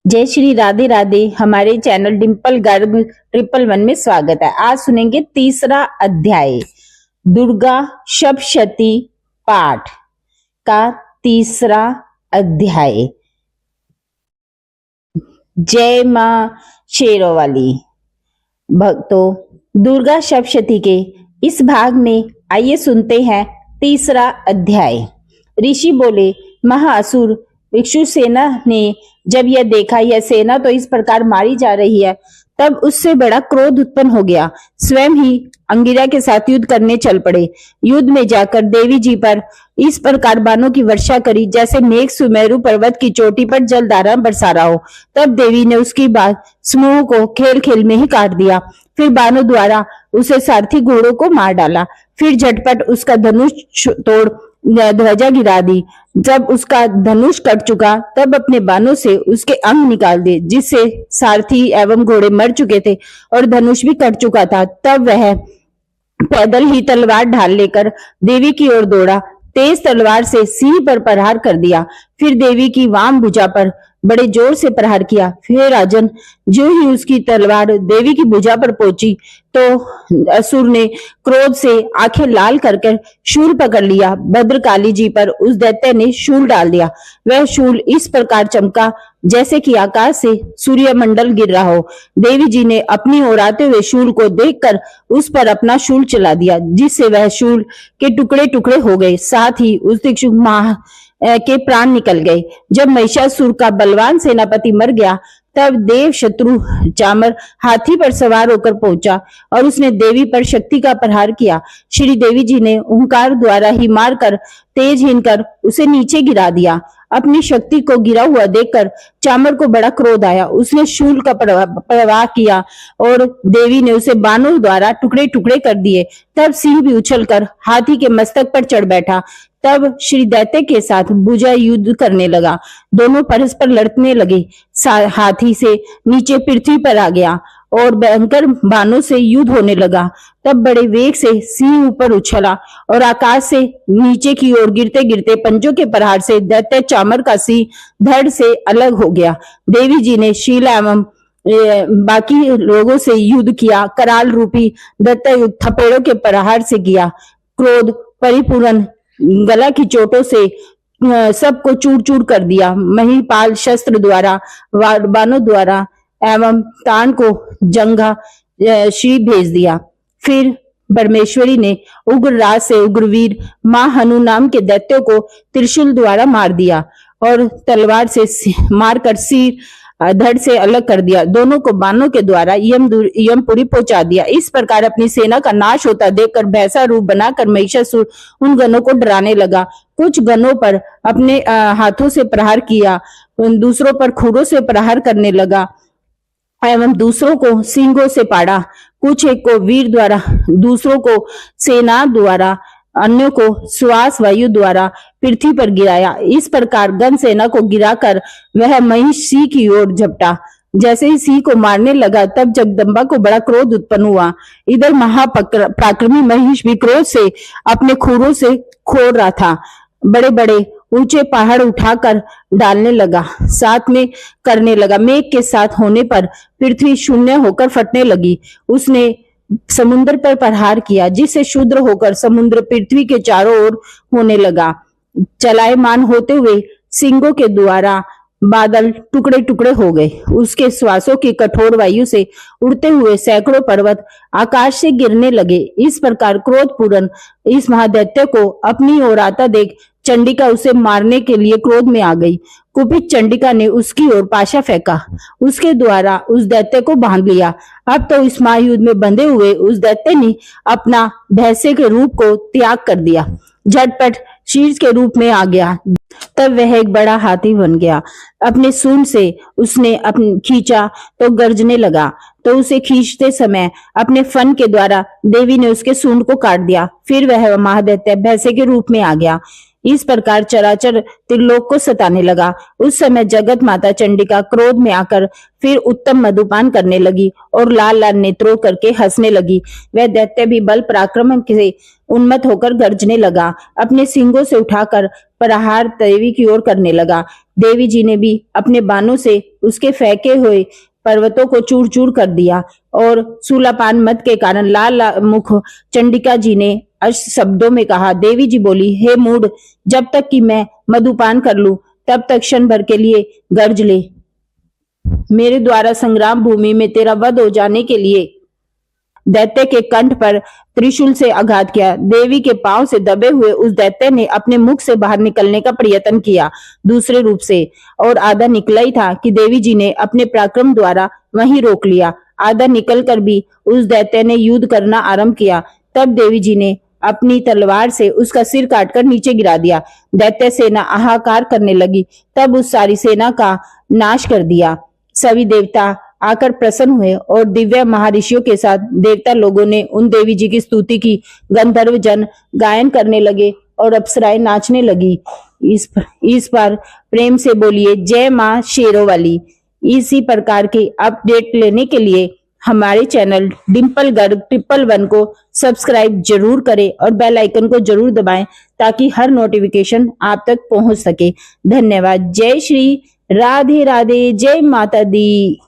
जय श्री राधे राधे। हमारे चैनल डिम्पल गर्ग 111 में स्वागत है। आज सुनेंगे तीसरा अध्याय दुर्गा सप्तशती पाठ का तीसरा अध्याय। जय मां शेरोवाली। भक्तों, दुर्गा सप्तशती के इस भाग में आइए सुनते हैं तीसरा अध्याय। ऋषि बोले, महाअसुर भिक्षु सेना ने जब यह देखा यह सेना तो इस प्रकार मारी जा रही है, तब उससे बड़ा क्रोध उत्पन्न हो गया। स्वयं ही अंगिरा के साथ युद्ध करने चल पड़े। युद्ध में जाकर देवी जी पर इस प्रकार बाणों की वर्षा करी जैसे मेघ सुमेरु पर्वत की चोटी पर जलधारा बरसा रहा हो। तब देवी ने उसकी बात समूह को खेल खेल में ही काट दिया। फिर बाणों द्वारा उसे सारथी घोड़ों को मार डाला। फिर झटपट उसका धनुष तोड़ ध्वजा गिरा दी। जब उसका धनुष कट चुका तब अपने बाणों से उसके अंग निकाल दिए, जिससे सारथी एवं घोड़े मर चुके थे और धनुष भी कट चुका था। तब वह पैदल ही तलवार ढाल लेकर देवी की ओर दौड़ा। तेज तलवार से सिंह पर प्रहार कर दिया। फिर देवी की वाम भुजा पर बड़े जोर से प्रहार किया। फिर राजन, जो ही उसकी तलवार देवी की भुजा पर पहुंची तो असुर ने क्रोध से आंखें लाल कर शूल पकड़ लिया। भद्रकाली जी पर उस दैत्य ने शूल डाल दिया। वह शूल इस प्रकार चमका जैसे कि आकाश से सूर्य मंडल गिर रहा हो। देवी जी ने अपनी ओर आते हुए शूल को देखकर उस पर अपना शूल चला दिया, जिससे वह शूल के टुकड़े टुकड़े हो गए। साथ ही उस भिक्षुक के प्राण निकल गए। जब महिषासुर का बलवान सेनापति मर गया तब देव शत्रु चामर हाथी पर सवार होकर पहुंचा और उसने देवी पर शक्ति का प्रहार किया। श्री देवी जी ने ओंकार द्वारा ही मारकर तेजहीन कर उसे नीचे गिरा दिया। अपनी शक्ति को गिरा हुआ देखकर चामर को बड़ा क्रोध आया। उसने शूल का प्रवाह किया और देवी ने उसे बाणों द्वारा टुकड़े टुकड़े कर दिए। तब सिंह भी उछलकर हाथी के मस्तक पर चढ़ बैठा। तब श्री दैत्य के साथ भुजा युद्ध करने लगा। दोनों परस्पर लड़ने लगे। हाथी से नीचे पृथ्वी पर आ गया और भयंकर बाणों से युद्ध होने लगा। तब बड़े वेग से सिंह ऊपर उछला और आकाश से नीचे की ओर गिरते गिरते पंजों के प्रहार से दैत्य चामर का सिंह धड़ से अलग हो गया। देवी जी ने शीला एवं बाकी लोगों से युद्ध किया। कराल रूपी दैत्य युद्ध थपेड़ों के प्रहार से किया। क्रोध परिपूर्ण गला की चोटों से सबको चूर चूर कर दिया। महिपाल शस्त्र द्वारा बाणों द्वारा एवं तान को जंघा श्री भेज दिया। फिर परमेश्वरी ने उग्र राज से उग्रवीर मां हनु नाम के दैत्यों को त्रिशूल द्वारा मार दिया और तलवार से मारकर सिर धड़ से अलग कर दिया। दोनों को बाणों के द्वारा यमपुरी पहुंचा दिया। इस प्रकार अपनी सेना का नाश होता देखकर भैंसा रूप बनाकर महिषासुर उन गणों को डराने लगा। कुछ गणों पर अपने हाथों से प्रहार किया, दूसरों पर खुरों से प्रहार करने लगा एवं दूसरों को सींगों से पाड़ा। कुछ एक को वीर द्वारा, दूसरों को सेना द्वारा, अन्यों को श्वास वायु द्वारा पृथ्वी पर गिराया। इस प्रकार गण सेना को गिराकर वह महिष सिंह की ओर झपटा। जैसे ही सिंह को मारने लगा तब जगदम्बा को बड़ा क्रोध उत्पन्न हुआ। इधर महापराक्रमी महिष भी क्रोध से अपने खुरों से खोर रहा था। बड़े बड़े ऊंचे पहाड़ उठाकर डालने लगा, साथ में करने लगा। मेघ के साथ होने पर पृथ्वी शून्य होकर फटने लगी। उसने समुद्र पर प्रहार किया, जिससे शूद्र होकर समुद्र पृथ्वी के चारों ओर होने लगा। चलायमान होते हुए सिंगों के द्वारा बादल टुकड़े टुकड़े हो गए। उसके श्वासों की कठोर वायु से उड़ते हुए सैकड़ों पर्वत आकाश से गिरने लगे। इस प्रकार क्रोधपूर्ण इस महादैत्य को अपनी ओर आता देख चंडिका उसे मारने के लिए क्रोध में आ गई। कुपित चंडिका ने उसकी ओर पाशा फेंका। उसके द्वारा उस दैत्य को बांध लिया। अब तो इस महायुद्ध में बंधे हुए उस दैत्य ने अपना भैंसे के रूप को त्याग कर दिया। झटपट शीर्ष के रूप में आ गया। तब वह एक बड़ा हाथी बन गया। अपने सूंड से उसने खींचा तो गरजने लगा, तो उसे खींचते समय अपने फन के द्वारा देवी ने उसके सूंड को काट दिया। फिर वह महादैत्य भैंसे के रूप में आ गया। इस प्रकार चराचर त्रिलोक को सताने लगा। उस समय जगत माता चंडिका क्रोध में आकर फिर उत्तम मधुपान करने लगी और लाल लाल नेत्रों करके हंसने लगी। वह दैत्य भी बल पराक्रम से उन्मत्त होकर गर्जने लगा। अपने सींगों से उठाकर प्रहार देवी की ओर करने लगा। देवी जी ने भी अपने बाणों से उसके फेंके हुए पर्वतों को चूर चूर कर दिया और सूलापान मत के कारण लाल मुख चंडिका जी ने अष्ट शब्दों में कहा। देवी जी बोली, हे मूढ़, जब तक कि मैं मधुपान कर लूं तब तक क्षण भर के लिए गर्ज ले। मेरे द्वारा संग्राम भूमि में तेरा वध हो जाने के लिए दैत्य के कंठ पर त्रिशूल से आघात किया। देवी के पांव से दबे हुए उस दैत्य ने अपने मुख से बाहर निकलने का प्रयत्न किया दूसरे रूप से, और आधा निकला ही था कि देवी जी ने अपने पराक्रम द्वारा वहीं रोक लिया। आधा निकलकर भी उस दैत्य ने युद्ध करना आरंभ किया। तब देवी जी ने अपनी तलवार से उसका सिर काटकर नीचे गिरा दिया। दैत्य सेना हाहाकार करने लगी। तब उस सारी सेना का नाश कर दिया। सभी देवता आकर प्रसन्न हुए और दिव्य महर्षियों के साथ देवता लोगों ने उन देवी जी की स्तुति की। गंधर्व जन गायन करने लगे और अप्सराएं नाचने लगी। इस पर प्रेम से बोलिए जय मां शेरों वाली। इसी प्रकार के अपडेट लेने के लिए हमारे चैनल डिंपल गर्ग 111 को सब्सक्राइब जरूर करें और बेल आइकन को जरूर दबाएं ताकि हर नोटिफिकेशन आप तक पहुंच सके। धन्यवाद। जय श्री राधे राधे। जय माता दी।